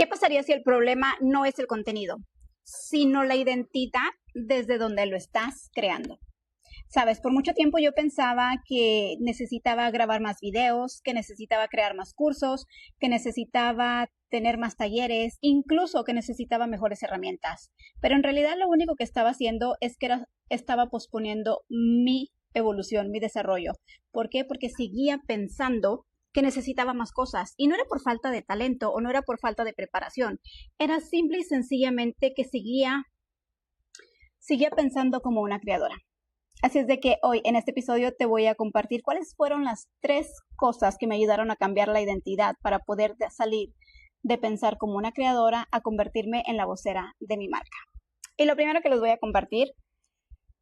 ¿Qué pasaría si el problema no es el contenido, sino la identidad desde donde lo estás creando? Sabes, por mucho tiempo yo pensaba que necesitaba grabar más videos, que necesitaba crear más cursos, que necesitaba tener más talleres, incluso que necesitaba mejores herramientas. Pero en realidad lo único que estaba haciendo es que estaba posponiendo mi evolución, mi desarrollo. ¿Por qué? Porque seguía pensando que necesitaba más cosas. Y no era por falta de talento o no era por falta de preparación. Era simple y sencillamente que seguía pensando como una creadora. Así es de que hoy en este episodio te voy a compartir cuáles fueron las 3 cosas que me ayudaron a cambiar la identidad para poder salir de pensar como una creadora a convertirme en la vocera de mi marca. Y lo primero que les voy a compartir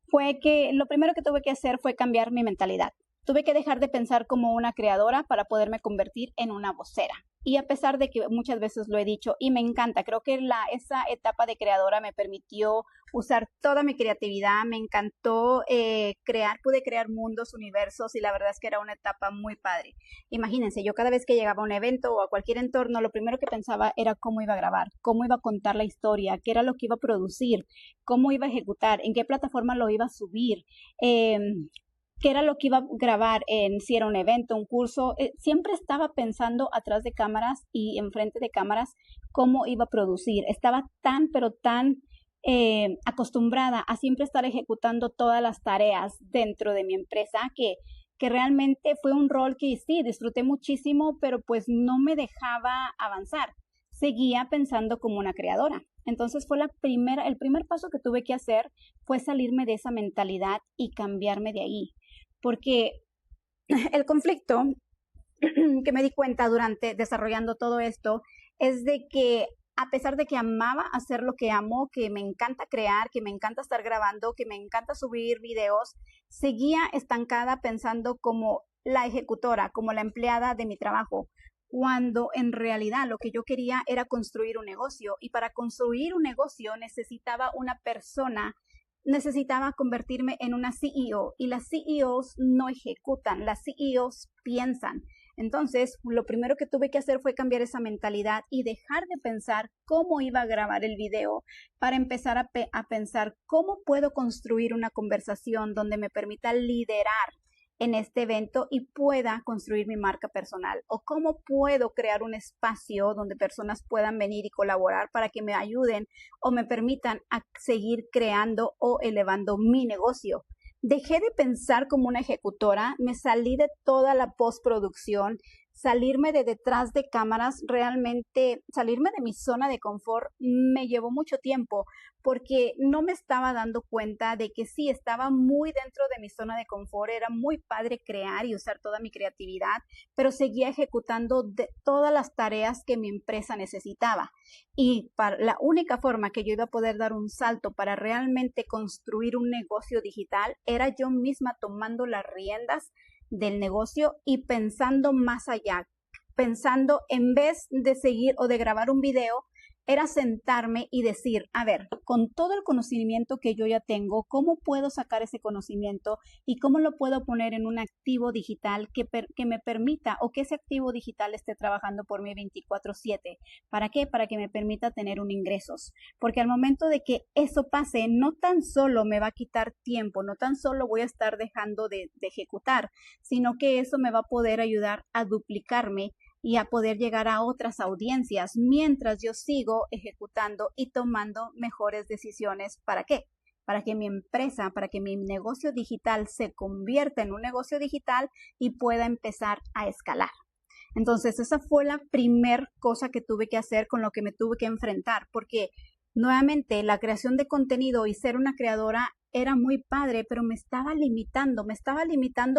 fue que lo primero que tuve que hacer fue cambiar mi mentalidad. Tuve que dejar de pensar como una creadora para poderme convertir en una vocera. Y a pesar de que muchas veces lo he dicho y me encanta, creo que esa etapa de creadora me permitió usar toda mi creatividad, me encantó pude crear mundos, universos y la verdad es que era una etapa muy padre. Imagínense, yo cada vez que llegaba a un evento o a cualquier entorno, lo primero que pensaba era cómo iba a grabar, cómo iba a contar la historia, qué era lo que iba a producir, cómo iba a ejecutar, en qué plataforma lo iba a subir, qué era lo que iba a grabar, si era un evento, un curso. Siempre estaba pensando atrás de cámaras y enfrente de cámaras cómo iba a producir. Estaba pero tan acostumbrada a siempre estar ejecutando todas las tareas dentro de mi empresa que realmente fue un rol que sí, disfruté muchísimo, pero pues no me dejaba avanzar. Seguía pensando como una creadora. Entonces el primer paso que tuve que hacer fue salirme de esa mentalidad y cambiarme de ahí. Porque el conflicto que me di cuenta durante desarrollando todo esto es de que a pesar de que amaba hacer lo que amo, que me encanta crear, que me encanta estar grabando, que me encanta subir videos, seguía estancada pensando como la ejecutora, como la empleada de mi trabajo, cuando en realidad lo que yo quería era construir un negocio y para construir un negocio necesitaba convertirme en una CEO y las CEOs no ejecutan, las CEOs piensan. Entonces, lo primero que tuve que hacer fue cambiar esa mentalidad y dejar de pensar cómo iba a grabar el video para empezar a pensar cómo puedo construir una conversación donde me permita liderar en este evento y pueda construir mi marca personal o cómo puedo crear un espacio donde personas puedan venir y colaborar para que me ayuden o me permitan a seguir creando o elevando mi negocio. Dejé de pensar como una ejecutora, me salí de toda la postproducción, salirme de detrás de cámaras, realmente salirme de mi zona de confort me llevó mucho tiempo porque no me estaba dando cuenta de que sí, estaba muy dentro de mi zona de confort, era muy padre crear y usar toda mi creatividad, pero seguía ejecutando todas las tareas que mi empresa necesitaba. Y la única forma que yo iba a poder dar un salto para realmente construir un negocio digital era yo misma tomando las riendas del negocio y pensando más allá, pensando en vez de seguir o de grabar un video, era sentarme y decir, a ver, con todo el conocimiento que yo ya tengo, ¿cómo puedo sacar ese conocimiento y cómo lo puedo poner en un activo digital que me permita o que ese activo digital esté trabajando por mí 24/7? ¿Para qué? Para que me permita tener un ingresos. Porque al momento de que eso pase, no tan solo me va a quitar tiempo, no tan solo voy a estar dejando de ejecutar, sino que eso me va a poder ayudar a duplicarme y a poder llegar a otras audiencias mientras yo sigo ejecutando y tomando mejores decisiones. ¿Para qué? Para que mi empresa, para que mi negocio digital se convierta en un negocio digital y pueda empezar a escalar. Entonces, esa fue la primer cosa que tuve que hacer, con lo que me tuve que enfrentar, porque nuevamente la creación de contenido y ser una creadora era muy padre, pero me estaba limitando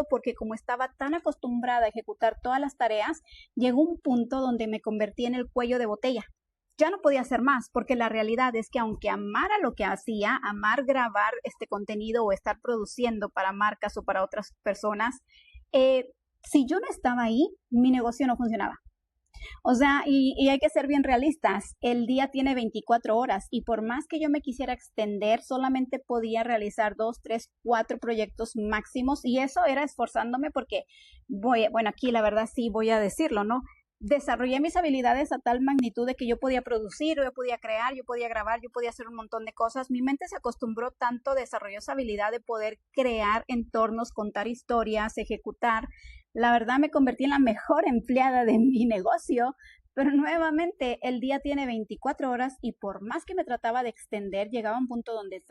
porque como estaba tan acostumbrada a ejecutar todas las tareas, llegó un punto donde me convertí en el cuello de botella. Ya no podía hacer más, porque la realidad es que aunque amara lo que hacía, amar grabar este contenido o estar produciendo para marcas o para otras personas, si yo no estaba ahí, mi negocio no funcionaba. O sea, y hay que ser bien realistas, el día tiene 24 horas y por más que yo me quisiera extender, solamente podía realizar 2, 3, 4 proyectos máximos y eso era esforzándome porque bueno, aquí la verdad sí voy a decirlo, ¿no? desarrollé mis habilidades a tal magnitud de que yo podía producir, yo podía crear, yo podía grabar, yo podía hacer un montón de cosas. Mi mente se acostumbró tanto, desarrolló esa habilidad de poder crear entornos, contar historias, ejecutar. La verdad me convertí en la mejor empleada de mi negocio, pero nuevamente el día tiene 24 horas y por más que me trataba de extender, llegaba a un punto donde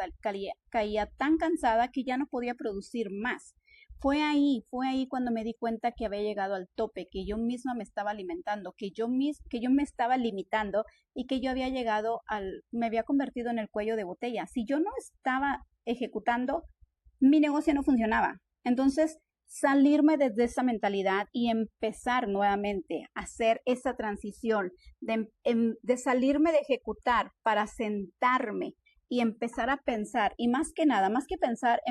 caía tan cansada que ya no podía producir más. Fue ahí cuando me di cuenta que había llegado al tope, que yo misma me estaba alimentando, que yo me estaba limitando y que yo había me había convertido en el cuello de botella. Si yo no estaba ejecutando, mi negocio no funcionaba. Entonces, salirme desde esa mentalidad y empezar nuevamente a hacer esa transición de salirme de ejecutar para sentarme y empezar a pensar, y más que nada, más que pensar,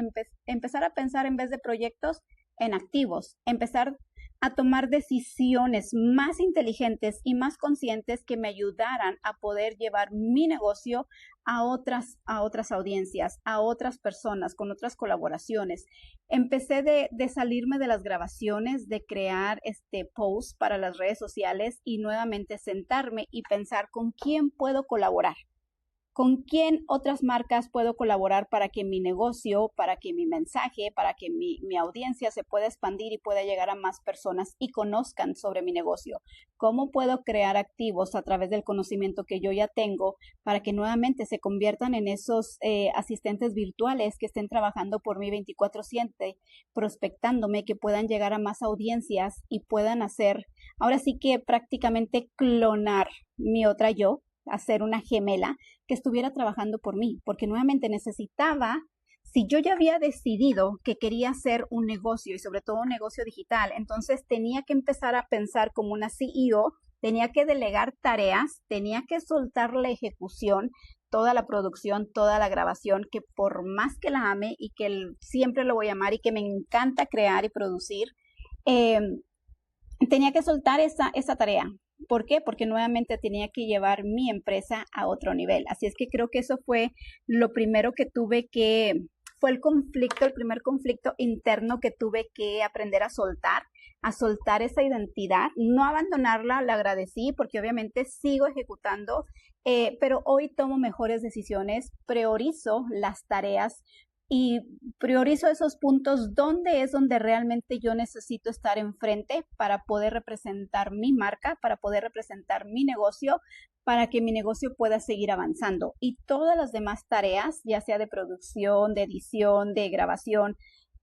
empezar a pensar en vez de proyectos en activos, empezar a tomar decisiones más inteligentes y más conscientes que me ayudaran a poder llevar mi negocio a otras audiencias, a otras personas, con otras colaboraciones. Empecé de salirme de las grabaciones, de crear posts para las redes sociales y nuevamente sentarme y pensar con quién puedo colaborar. ¿Con quién otras marcas puedo colaborar para que mi negocio, para que mi mensaje, para que mi audiencia se pueda expandir y pueda llegar a más personas y conozcan sobre mi negocio? ¿Cómo puedo crear activos a través del conocimiento que yo ya tengo para que nuevamente se conviertan en esos asistentes virtuales que estén trabajando por mí 24/7, prospectándome, que puedan llegar a más audiencias y puedan hacer, ahora sí que prácticamente clonar mi otra yo, hacer una gemela que estuviera trabajando por mí, porque nuevamente necesitaba, si yo ya había decidido que quería hacer un negocio y sobre todo un negocio digital, entonces tenía que empezar a pensar como una CEO, tenía que delegar tareas, tenía que soltar la ejecución, toda la producción, toda la grabación, que por más que la ame y que siempre lo voy a amar y que me encanta crear y producir, tenía que soltar esa tarea. ¿Por qué? Porque nuevamente tenía que llevar mi empresa a otro nivel. Así es que creo que eso fue lo primero que fue el primer conflicto interno que tuve que aprender a soltar esa identidad, no abandonarla, la agradecí porque obviamente sigo ejecutando, pero hoy tomo mejores decisiones, priorizo las tareas y priorizo esos puntos donde realmente yo necesito estar enfrente para poder representar mi marca, para poder representar mi negocio, para que mi negocio pueda seguir avanzando. Y todas las demás tareas, ya sea de producción, de edición, de grabación,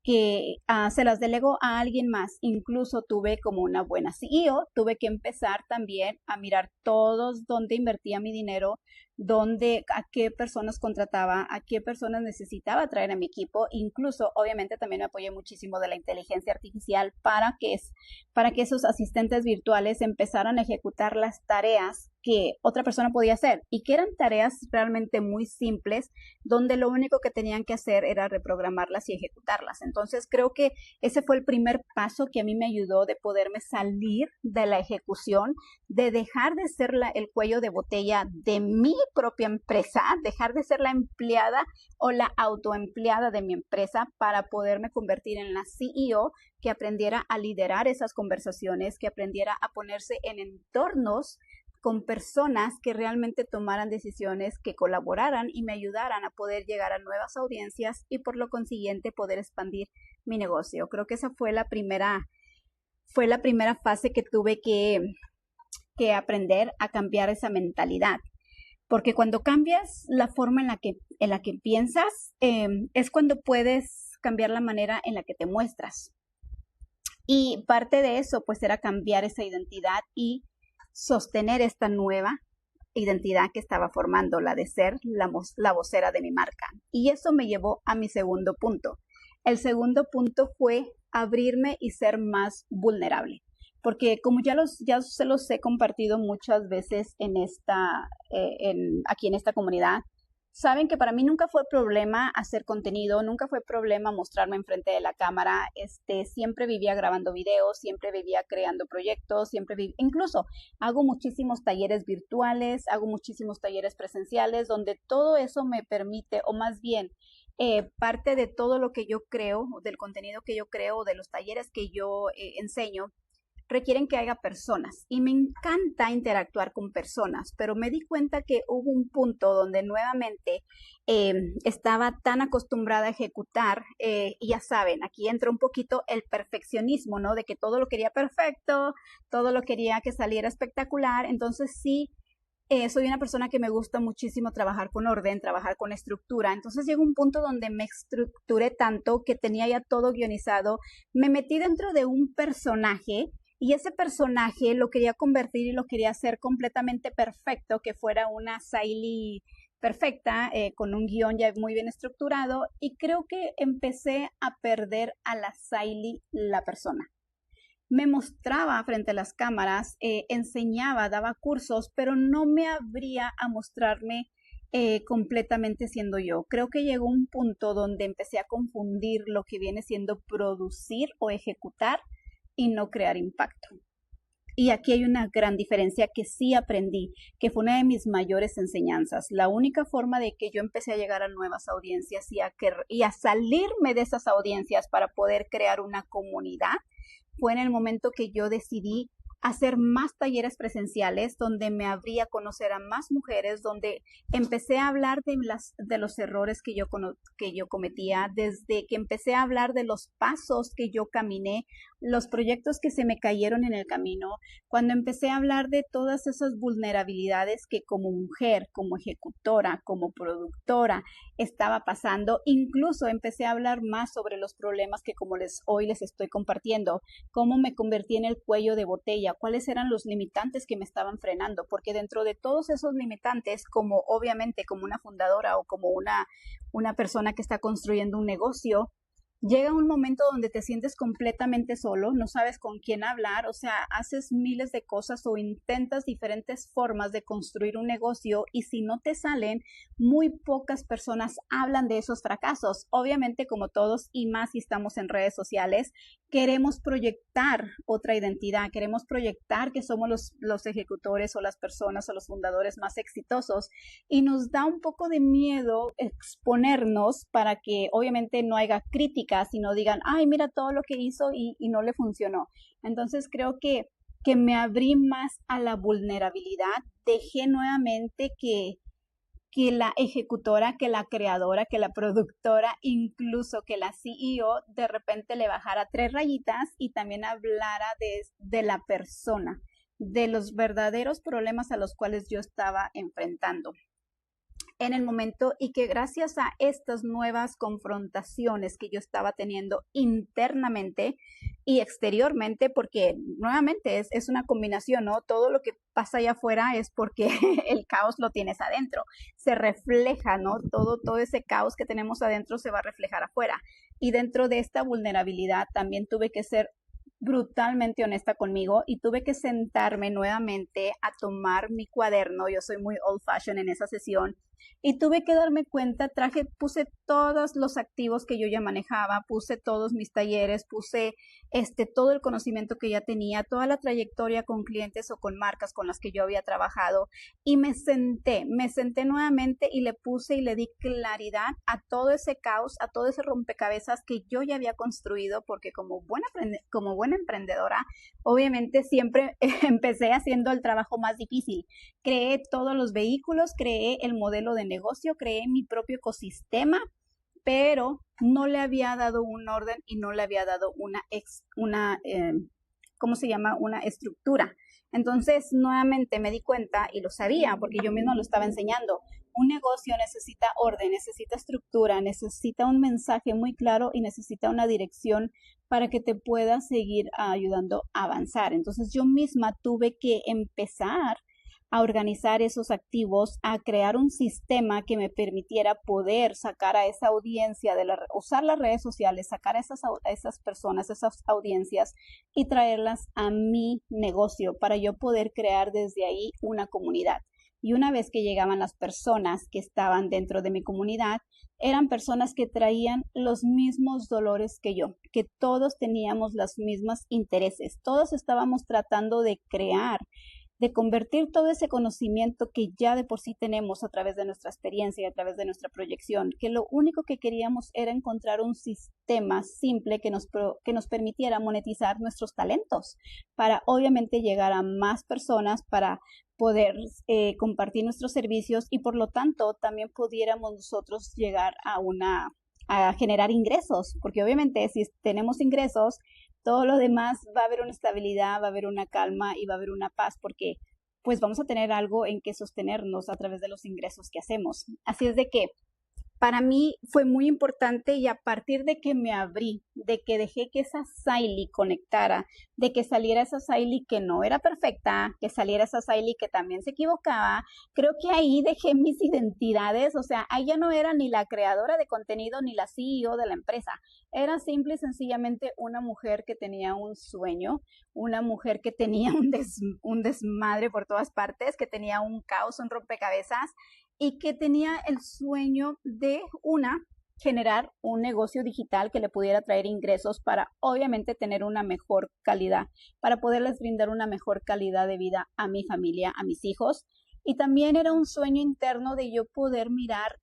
que se las delego a alguien más. Incluso tuve como una buena CEO, tuve que empezar también a mirar todos dónde invertía mi dinero, a qué personas contrataba, a qué personas necesitaba traer a mi equipo. Incluso, obviamente, también me apoyé muchísimo de la inteligencia artificial para que esos asistentes virtuales empezaran a ejecutar las tareas que otra persona podía hacer y que eran tareas realmente muy simples, donde lo único que tenían que hacer era reprogramarlas y ejecutarlas. Entonces, creo que ese fue el primer paso que a mí me ayudó de poderme salir de la ejecución, de dejar de ser el cuello de botella de mi propia empresa, dejar de ser la empleada o la autoempleada de mi empresa para poderme convertir en la CEO que aprendiera a liderar esas conversaciones, que aprendiera a ponerse en entornos con personas que realmente tomaran decisiones, que colaboraran y me ayudaran a poder llegar a nuevas audiencias y por lo consiguiente poder expandir mi negocio. Creo que esa fue la primera fase que tuve que aprender a cambiar esa mentalidad. Porque cuando cambias la forma en la que piensas, es cuando puedes cambiar la manera en la que te muestras. Y parte de eso, pues, era cambiar esa identidad y sostener esta nueva identidad que estaba formando, la de ser la vocera de mi marca. Y eso me llevó a mi segundo punto. El segundo punto fue abrirme y ser más vulnerable. Porque como ya se los he compartido muchas veces aquí en esta comunidad, saben que para mí nunca fue problema hacer contenido, nunca fue problema mostrarme enfrente de la cámara. Siempre vivía grabando videos, siempre vivía creando proyectos, incluso hago muchísimos talleres virtuales, hago muchísimos talleres presenciales, donde todo eso me permite, o más bien, parte de todo lo que yo creo, del contenido que yo creo, de los talleres que yo enseño, requieren que haya personas y me encanta interactuar con personas, pero me di cuenta que hubo un punto donde nuevamente estaba tan acostumbrada a ejecutar y ya saben, aquí entra un poquito el perfeccionismo, ¿no? De que todo lo quería perfecto, todo lo quería que saliera espectacular, entonces sí. Soy una persona que me gusta muchísimo trabajar con orden, trabajar con estructura. Entonces llegó un punto donde me estructuré tanto que tenía ya todo guionizado. Me metí dentro de un personaje y ese personaje lo quería convertir y lo quería hacer completamente perfecto, que fuera una Sailey perfecta, con un guión ya muy bien estructurado. Y creo que empecé a perder a la Sailey, la persona. Me mostraba frente a las cámaras, enseñaba, daba cursos, pero no me abría a mostrarme completamente siendo yo. Creo que llegó un punto donde empecé a confundir lo que viene siendo producir o ejecutar y no crear impacto. Y aquí hay una gran diferencia que sí aprendí, que fue una de mis mayores enseñanzas. La única forma de que yo empecé a llegar a nuevas audiencias y a salirme de esas audiencias para poder crear una comunidad fue en el momento que yo decidí hacer más talleres presenciales, donde me abrí a conocer a más mujeres, donde empecé a hablar de los errores que yo cometía, desde que empecé a hablar de los pasos que yo caminé, los proyectos que se me cayeron en el camino, cuando empecé a hablar de todas esas vulnerabilidades que como mujer, como ejecutora, como productora estaba pasando, incluso empecé a hablar más sobre los problemas que como hoy les estoy compartiendo, cómo me convertí en el cuello de botella, cuáles eran los limitantes que me estaban frenando, porque dentro de todos esos limitantes, como obviamente como una fundadora o como una persona que está construyendo un negocio, llega un momento donde te sientes completamente solo, no sabes con quién hablar, o sea, haces miles de cosas o intentas diferentes formas de construir un negocio y si no te salen, muy pocas personas hablan de esos fracasos. Obviamente, como todos y más si estamos en redes sociales, queremos proyectar otra identidad, queremos proyectar que somos los ejecutores o las personas o los fundadores más exitosos y nos da un poco de miedo exponernos para que obviamente no haya críticas y no digan, ay, mira todo lo que hizo y no le funcionó. Entonces creo que me abrí más a la vulnerabilidad, dejé nuevamente que la ejecutora, que la creadora, que la productora, incluso que la CEO de repente le bajara 3 rayitas y también hablara de la persona, de los verdaderos problemas a los cuales yo estaba enfrentando en el momento y que gracias a estas nuevas confrontaciones que yo estaba teniendo internamente y exteriormente, porque nuevamente es una combinación, ¿no? Todo lo que pasa allá afuera es porque el caos lo tienes adentro, se refleja, ¿no? Todo ese caos que tenemos adentro se va a reflejar afuera. Y dentro de esta vulnerabilidad también tuve que ser brutalmente honesta conmigo y tuve que sentarme nuevamente a tomar mi cuaderno. Yo soy muy old fashioned en esa sesión y tuve que darme cuenta, puse todos los activos que yo ya manejaba, puse todos mis talleres, puse todo el conocimiento que ya tenía, toda la trayectoria con clientes o con marcas con las que yo había trabajado y me senté nuevamente y le puse y le di claridad a todo ese caos, a todo ese rompecabezas que yo ya había construido, porque como buena emprendedora, obviamente siempre empecé haciendo el trabajo más difícil. Creé todos los vehículos, creé el modelo de negocio, creé mi propio ecosistema, pero no le había dado un orden y no le había dado ¿cómo se llama? Una estructura. Entonces, nuevamente me di cuenta y lo sabía porque yo misma lo estaba enseñando. Un negocio necesita orden, necesita estructura, necesita un mensaje muy claro y necesita una dirección para que te pueda seguir ayudando a avanzar. Entonces, yo misma tuve que empezar a organizar esos activos, a crear un sistema que me permitiera poder sacar a esa audiencia, usar las redes sociales, sacar a esas personas, esas audiencias y traerlas a mi negocio para yo poder crear desde ahí una comunidad. Y una vez que llegaban las personas que estaban dentro de mi comunidad, eran personas que traían los mismos dolores que yo, que todos teníamos los mismos intereses, todos estábamos tratando de crear de convertir todo ese conocimiento que ya de por sí tenemos a través de nuestra experiencia y a través de nuestra proyección, que lo único que queríamos era encontrar un sistema simple que nos permitiera monetizar nuestros talentos para obviamente llegar a más personas, para poder compartir nuestros servicios y por lo tanto también pudiéramos nosotros llegar a generar ingresos, porque obviamente si tenemos ingresos, todo lo demás va a haber una estabilidad, va a haber una calma y va a haber una paz, porque pues vamos a tener algo en que sostenernos a través de los ingresos que hacemos. Así es de que para mí fue muy importante y a partir de que me abrí, de que dejé que esa Saily conectara, de que saliera esa Saily que no era perfecta, que saliera esa Saily que también se equivocaba, creo que ahí dejé mis identidades, o sea, ahí ya no era ni la creadora de contenido ni la CEO de la empresa, era simple y sencillamente una mujer que tenía un sueño, una mujer que tenía un desmadre por todas partes, que tenía un caos, un rompecabezas, y que tenía el sueño de generar un negocio digital que le pudiera traer ingresos para obviamente tener una mejor calidad, para poderles brindar una mejor calidad de vida a mi familia, a mis hijos. Y también era un sueño interno de yo poder mirar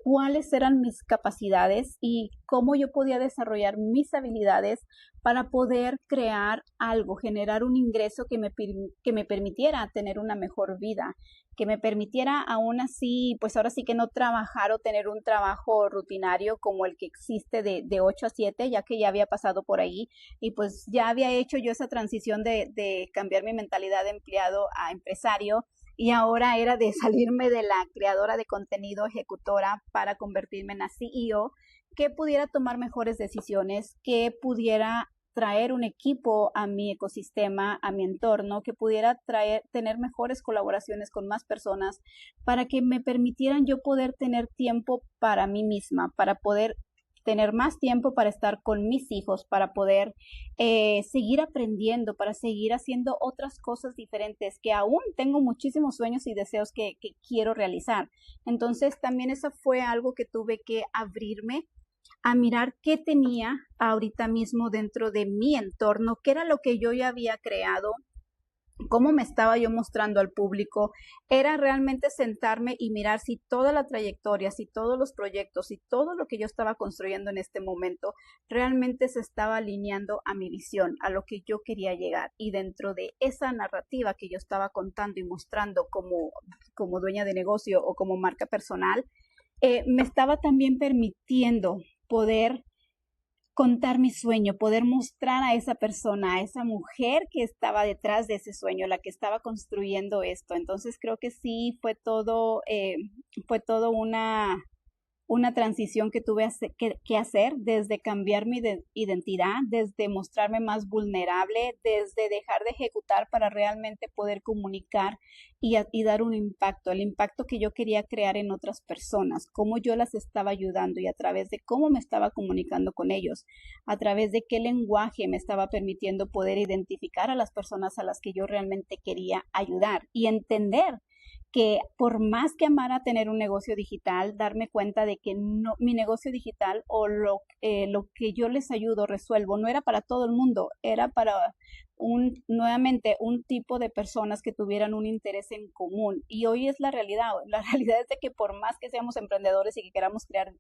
cuáles eran mis capacidades y cómo yo podía desarrollar mis habilidades para poder crear algo, generar un ingreso que me permitiera tener una mejor vida, que me permitiera aún así, pues ahora sí que no trabajar o tener un trabajo rutinario como el que existe de 8 a 7, ya que ya había pasado por ahí y pues ya había hecho yo esa transición de cambiar mi mentalidad de empleado a empresario y ahora era de salirme de la creadora de contenido ejecutora para convertirme en la CEO, que pudiera tomar mejores decisiones, que pudiera traer un equipo a mi ecosistema, a mi entorno, que pudiera tener mejores colaboraciones con más personas para que me permitieran yo poder tener tiempo para mí misma, para poder tener más tiempo para estar con mis hijos, para poder seguir aprendiendo, para seguir haciendo otras cosas diferentes, que aún tengo muchísimos sueños y deseos que quiero realizar. Entonces también eso fue algo que tuve que abrirme a mirar qué tenía ahorita mismo dentro de mi entorno, qué era lo que yo ya había creado, cómo me estaba yo mostrando al público, era realmente sentarme y mirar si toda la trayectoria, si todos los proyectos, si todo lo que yo estaba construyendo en este momento realmente se estaba alineando a mi visión, a lo que yo quería llegar. Y dentro de esa narrativa que yo estaba contando y mostrando como dueña de negocio o como marca personal, me estaba también permitiendo poder contar mi sueño, poder mostrar a esa persona, a esa mujer que estaba detrás de ese sueño, la que estaba construyendo esto. Entonces creo que sí fue todo una transición que tuve que hacer desde cambiar mi identidad, desde mostrarme más vulnerable, desde dejar de ejecutar para realmente poder comunicar y dar un impacto, el impacto que yo quería crear en otras personas, cómo yo las estaba ayudando y a través de cómo me estaba comunicando con ellos, a través de qué lenguaje me estaba permitiendo poder identificar a las personas a las que yo realmente quería ayudar y entender que por más que amara tener un negocio digital, darme cuenta de que no, mi negocio digital o lo que yo les ayudo, resuelvo, no era para todo el mundo, era para nuevamente un tipo de personas que tuvieran un interés en común. Y hoy es la realidad. La realidad es de que por más que seamos emprendedores y que queramos crear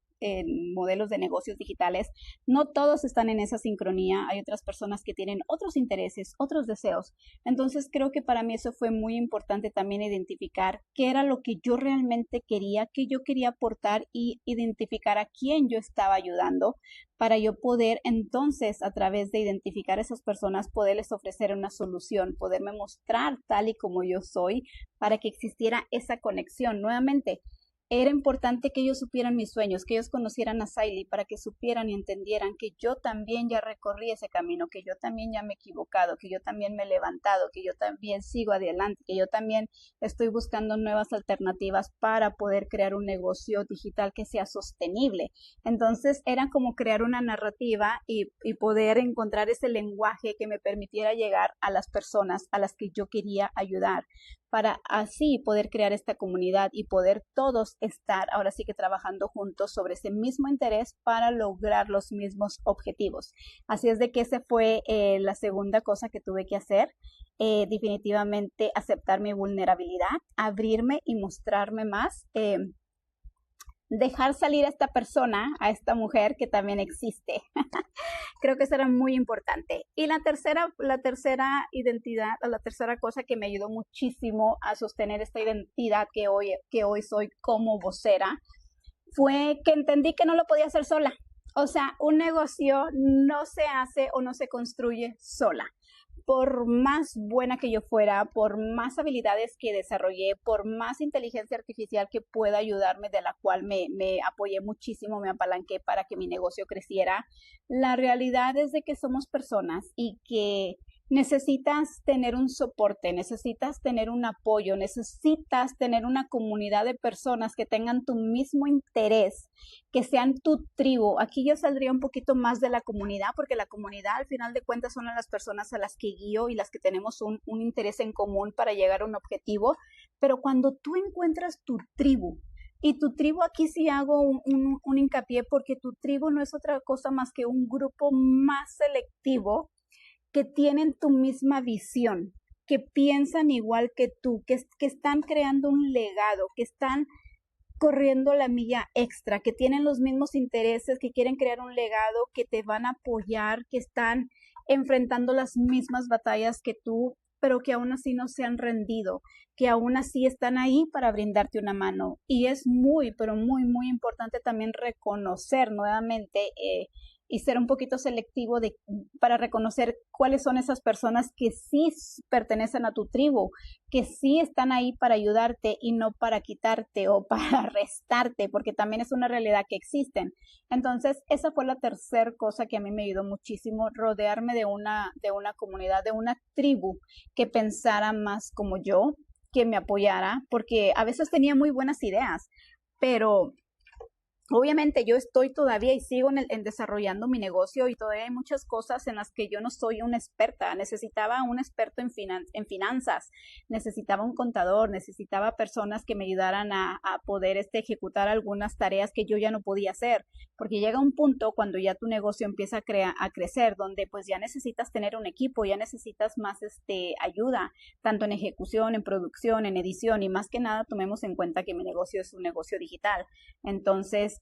modelos de negocios digitales, no todos están en esa sincronía. Hay otras personas que tienen otros intereses, otros deseos. Entonces creo que para mí eso fue muy importante también identificar qué era lo que yo realmente quería, qué yo quería aportar y identificar a quién yo estaba ayudando para yo poder entonces a través de identificar a esas personas poderles ofrecer una solución, poderme mostrar tal y como yo soy para que existiera esa conexión. Nuevamente, era importante que ellos supieran mis sueños, que ellos conocieran a Saily para que supieran y entendieran que yo también ya recorrí ese camino, que yo también ya me he equivocado, que yo también me he levantado, que yo también sigo adelante, que yo también estoy buscando nuevas alternativas para poder crear un negocio digital que sea sostenible. Entonces era como crear una narrativa y poder encontrar ese lenguaje que me permitiera llegar a las personas a las que yo quería ayudar. para así poder crear esta comunidad y poder todos estar ahora sí que trabajando juntos sobre ese mismo interés para lograr los mismos objetivos. Así es de que esa fue la segunda cosa que tuve que hacer. Definitivamente aceptar mi vulnerabilidad, abrirme y mostrarme más. Dejar salir a esta persona, a esta mujer que también existe. Creo que eso era muy importante. Y la tercera identidad, o la tercera cosa que me ayudó muchísimo a sostener esta identidad que hoy soy como vocera, fue que entendí que no lo podía hacer sola. O sea, un negocio no se hace o no se construye sola. Por más buena que yo fuera, por más habilidades que desarrollé, por más inteligencia artificial que pueda ayudarme, de la cual me apoyé muchísimo, me apalanqué para que mi negocio creciera, la realidad es de que somos personas y que necesitas tener un soporte, necesitas tener un apoyo, necesitas tener una comunidad de personas que tengan tu mismo interés, que sean tu tribu. Aquí yo saldría un poquito más de la comunidad, porque la comunidad al final de cuentas son las personas a las que guío y las que tenemos un interés en común para llegar a un objetivo. Pero cuando tú encuentras tu tribu, y tu tribu, aquí sí hago un hincapié, porque tu tribu no es otra cosa más que un grupo más selectivo que tienen tu misma visión, que piensan igual que tú, que están creando un legado, que están corriendo la milla extra, que tienen los mismos intereses, que quieren crear un legado, que te van a apoyar, que están enfrentando las mismas batallas que tú, pero que aún así no se han rendido, que aún así están ahí para brindarte una mano. Y es muy, pero muy, muy importante también reconocer nuevamente y ser un poquito selectivo para reconocer cuáles son esas personas que sí pertenecen a tu tribu, que sí están ahí para ayudarte y no para quitarte o para restarte, porque también es una realidad que existen. Entonces, esa fue la tercera cosa que a mí me ayudó muchísimo, rodearme de una comunidad, de una tribu que pensara más como yo, que me apoyara, porque a veces tenía muy buenas ideas, pero obviamente yo estoy todavía y sigo en desarrollando mi negocio y todavía hay muchas cosas en las que yo no soy una experta. Necesitaba un experto en finanzas, necesitaba un contador, necesitaba personas que me ayudaran a poder ejecutar algunas tareas que yo ya no podía hacer, porque llega un punto cuando ya tu negocio empieza a crecer, donde pues ya necesitas tener un equipo, ya necesitas más ayuda, tanto en ejecución, en producción, en edición, y más que nada tomemos en cuenta que mi negocio es un negocio digital. Entonces,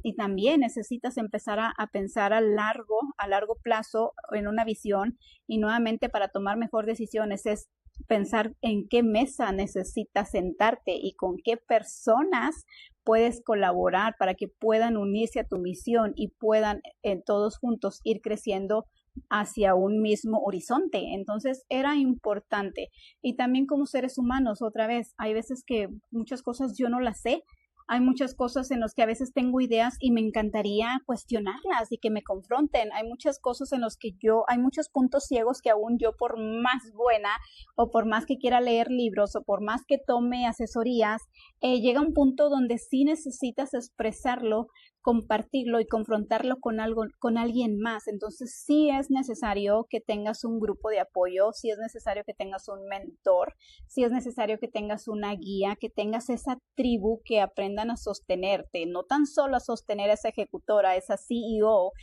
y también necesitas empezar a pensar a largo plazo en una visión, y nuevamente para tomar mejor decisiones es pensar en qué mesa necesitas sentarte y con qué personas puedes colaborar para que puedan unirse a tu misión y puedan todos juntos ir creciendo hacia un mismo horizonte. Entonces era importante. Y también como seres humanos, otra vez, hay veces que muchas cosas yo no las sé. Hay muchas cosas en las que a veces tengo ideas y me encantaría cuestionarlas y que me confronten. Hay muchas cosas en las que hay muchos puntos ciegos que aún yo, por más buena o por más que quiera leer libros o por más que tome asesorías, llega un punto donde sí necesitas expresarlo, compartirlo y confrontarlo con alguien más. Entonces sí es necesario que tengas un grupo de apoyo, sí es necesario que tengas un mentor, sí es necesario que tengas una guía, que tengas esa tribu que aprendan a sostenerte, no tan solo a sostener a esa ejecutora, a esa CEO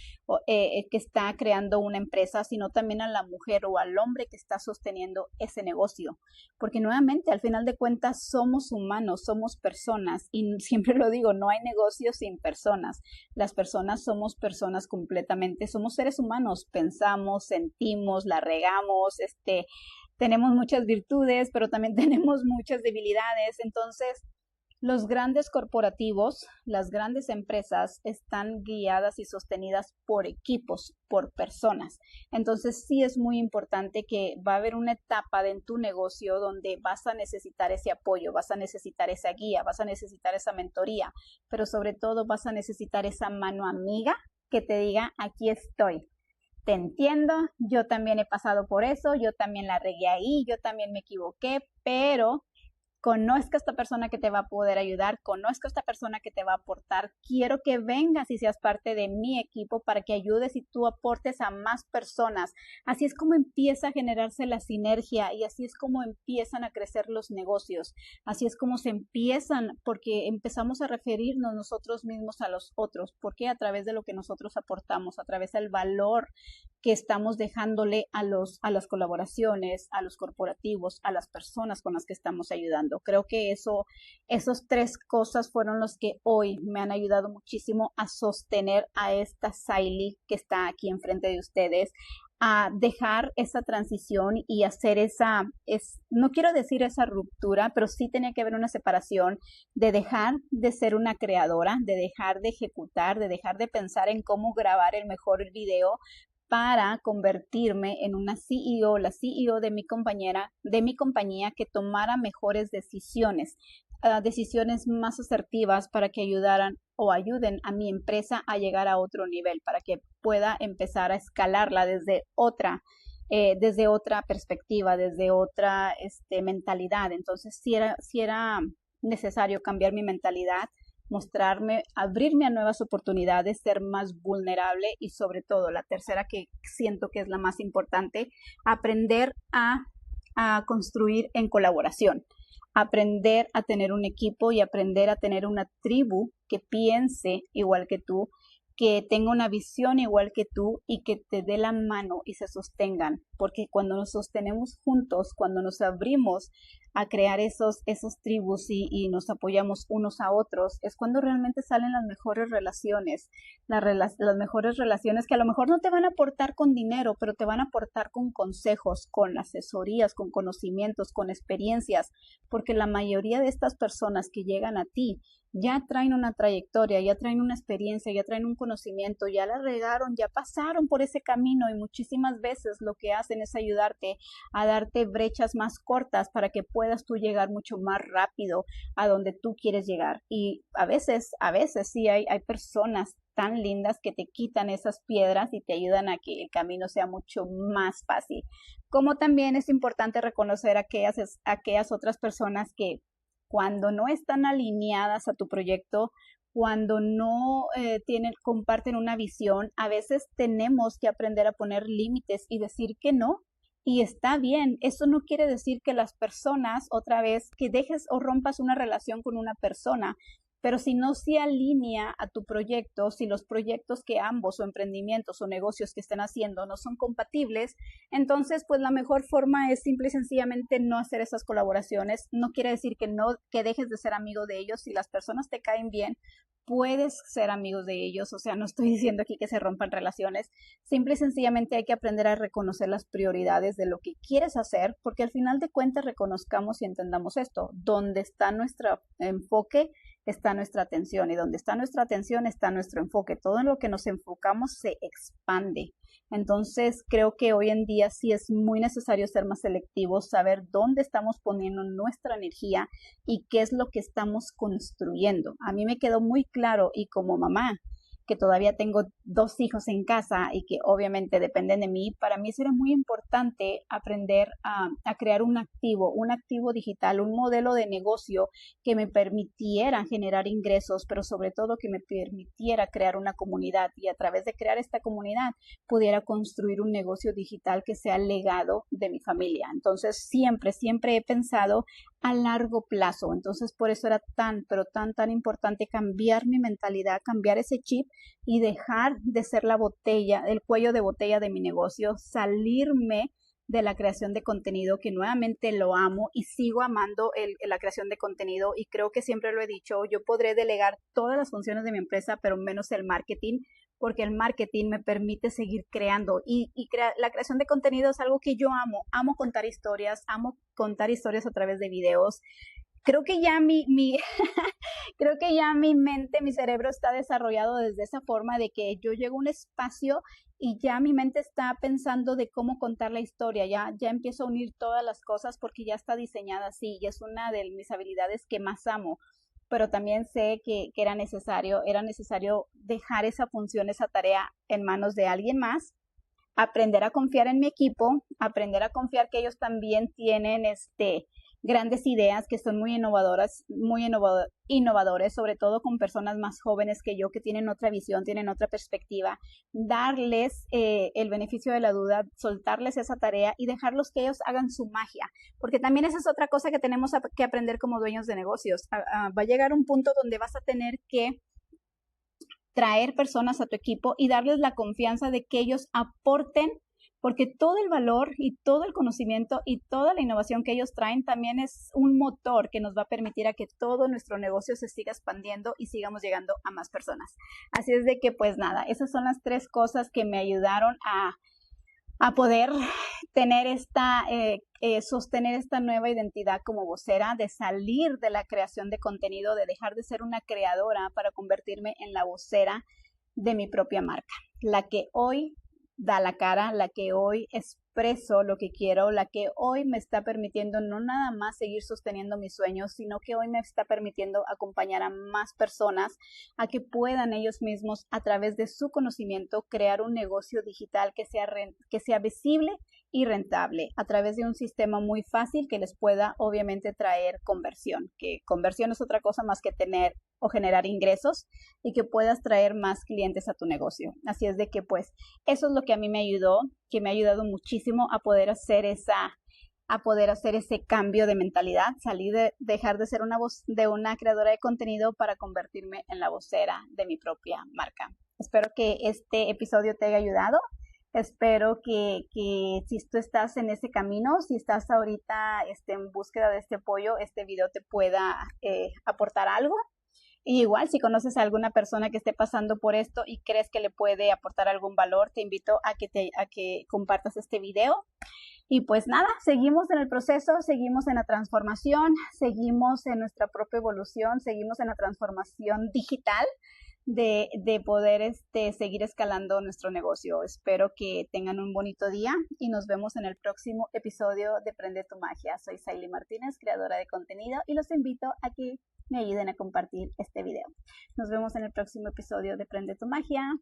que está creando una empresa, sino también a la mujer o al hombre que está sosteniendo ese negocio. Porque nuevamente, al final de cuentas, somos humanos, somos personas, y siempre lo digo, no hay negocio sin personas. Las personas somos personas completamente, somos seres humanos, pensamos, sentimos, la regamos, tenemos muchas virtudes, pero también tenemos muchas debilidades. Entonces, los grandes corporativos, las grandes empresas están guiadas y sostenidas por equipos, por personas. Entonces sí es muy importante que va a haber una etapa en tu negocio donde vas a necesitar ese apoyo, vas a necesitar esa guía, vas a necesitar esa mentoría, pero sobre todo vas a necesitar esa mano amiga que te diga, aquí estoy. Te entiendo, yo también he pasado por eso, yo también la regué ahí, yo también me equivoqué, pero conozca a esta persona que te va a poder ayudar, conozca a esta persona que te va a aportar, quiero que vengas y seas parte de mi equipo para que ayudes y tú aportes a más personas. Así es como empieza a generarse la sinergia y así es como empiezan a crecer los negocios, así es como se empiezan, porque empezamos a referirnos nosotros mismos a los otros, porque a través de lo que nosotros aportamos, a través del valor que estamos dejándole a las colaboraciones, a los corporativos, a las personas con las que estamos ayudando. Creo que esos tres cosas fueron los que hoy me han ayudado muchísimo a sostener a esta Saily que está aquí enfrente de ustedes, a dejar esa transición y hacer no quiero decir esa ruptura, pero sí tenía que haber una separación de dejar de ser una creadora, de dejar de ejecutar, de dejar de pensar en cómo grabar el mejor video para convertirme en una CEO, la CEO de mi compañía que tomara mejores decisiones, decisiones más asertivas para que ayudaran o ayuden a mi empresa a llegar a otro nivel, para que pueda empezar a escalarla desde otra perspectiva, desde otra mentalidad. Entonces, sí era necesario cambiar mi mentalidad, mostrarme, abrirme a nuevas oportunidades, ser más vulnerable y sobre todo, la tercera que siento que es la más importante, aprender a construir en colaboración, aprender a tener un equipo y aprender a tener una tribu que piense igual que tú, que tenga una visión igual que tú y que te dé la mano y se sostengan, porque cuando nos sostenemos juntos, cuando nos abrimos a crear esos tribus y nos apoyamos unos a otros, es cuando realmente salen las mejores relaciones, las mejores relaciones que a lo mejor no te van a aportar con dinero, pero te van a aportar con consejos, con asesorías, con conocimientos, con experiencias, porque la mayoría de estas personas que llegan a ti ya traen una trayectoria, ya traen una experiencia, ya traen un conocimiento, ya la regaron, ya pasaron por ese camino y muchísimas veces lo que hacen es ayudarte a darte brechas más cortas para que puedas tú llegar mucho más rápido a donde tú quieres llegar. Y a veces sí hay personas tan lindas que te quitan esas piedras y te ayudan a que el camino sea mucho más fácil. Como también es importante reconocer a aquellas otras personas que cuando no están alineadas a tu proyecto, cuando no comparten una visión, a veces tenemos que aprender a poner límites y decir que no. Y está bien, eso no quiere decir que las personas, otra vez, que dejes o rompas una relación con una persona, pero si no se alinea a tu proyecto, si los proyectos que ambos o emprendimientos o negocios que estén haciendo no son compatibles, entonces pues la mejor forma es simple y sencillamente no hacer esas colaboraciones. No quiere decir que dejes de ser amigo de ellos. Si las personas te caen bien, puedes ser amigos de ellos. O sea, no estoy diciendo aquí que se rompan relaciones. Simple y sencillamente hay que aprender a reconocer las prioridades de lo que quieres hacer, porque al final de cuentas reconozcamos y entendamos esto. Donde está nuestro enfoque, está nuestra atención, y donde está nuestra atención está nuestro enfoque. Todo en lo que nos enfocamos se expande. Entonces, creo que hoy en día sí es muy necesario ser más selectivos, saber dónde estamos poniendo nuestra energía y qué es lo que estamos construyendo. A mí me quedó muy claro, y como mamá, que todavía tengo 2 hijos en casa y que obviamente dependen de mí, para mí será muy importante aprender a crear un activo digital, un modelo de negocio que me permitiera generar ingresos, pero sobre todo que me permitiera crear una comunidad, y a través de crear esta comunidad pudiera construir un negocio digital que sea legado de mi familia. Entonces siempre he pensado a largo plazo. Entonces por eso era pero tan importante cambiar mi mentalidad, cambiar ese chip y dejar de ser el cuello de botella de mi negocio, salirme de la creación de contenido, que nuevamente lo amo y sigo amando la creación de contenido, y creo que siempre lo he dicho, yo podré delegar todas las funciones de mi empresa, pero menos el marketing, porque el marketing me permite seguir creando y la creación de contenido es algo que yo amo contar historias a través de videos. Creo que ya creo que ya mi mente, mi cerebro está desarrollado desde esa forma de que yo llego a un espacio y ya mi mente está pensando de cómo contar la historia, ya empiezo a unir todas las cosas porque ya está diseñada así, y es una de mis habilidades que más amo. Pero también sé que era necesario dejar esa función, esa tarea en manos de alguien más, aprender a confiar en mi equipo, aprender a confiar que ellos también tienen grandes ideas que son muy innovadoras, innovadores, sobre todo con personas más jóvenes que yo, que tienen otra visión, tienen otra perspectiva, darles el beneficio de la duda, soltarles esa tarea y dejarlos que ellos hagan su magia, porque también esa es otra cosa que tenemos que aprender como dueños de negocios. Va a llegar un punto donde vas a tener que traer personas a tu equipo y darles la confianza de que ellos aporten, porque todo el valor y todo el conocimiento y toda la innovación que ellos traen también es un motor que nos va a permitir a que todo nuestro negocio se siga expandiendo y sigamos llegando a más personas. Así es de que, pues nada, esas son las 3 cosas que me ayudaron a poder tener sostener esta nueva identidad como vocera, de salir de la creación de contenido, de dejar de ser una creadora para convertirme en la vocera de mi propia marca, la que hoy da la cara, la que hoy expreso lo que quiero, la que hoy me está permitiendo no nada más seguir sosteniendo mis sueños, sino que hoy me está permitiendo acompañar a más personas a que puedan ellos mismos, a través de su conocimiento, crear un negocio digital que sea visible y rentable, a través de un sistema muy fácil que les pueda obviamente traer conversión, que conversión es otra cosa más que tener o generar ingresos, y que puedas traer más clientes a tu negocio. Así es de que, pues, eso es lo que a mí me ayudó, que me ha ayudado muchísimo a poder hacer ese cambio de mentalidad, dejar de ser una creadora de contenido para convertirme en la vocera de mi propia marca. Espero que este episodio te haya ayudado. Espero que si tú estás en ese camino, si estás ahorita en búsqueda de este apoyo, este video te pueda aportar algo. Y igual, si conoces a alguna persona que esté pasando por esto y crees que le puede aportar algún valor, te invito a que compartas este video. Y pues nada, seguimos en el proceso, seguimos en la transformación, seguimos en nuestra propia evolución, seguimos en la transformación digital de poder seguir escalando nuestro negocio. Espero que tengan un bonito día y nos vemos en el próximo episodio de Prende tu Magia. Soy Saily Martínez, creadora de contenido, y los invito a que me ayuden a compartir este video. Nos vemos en el próximo episodio de Prende tu Magia.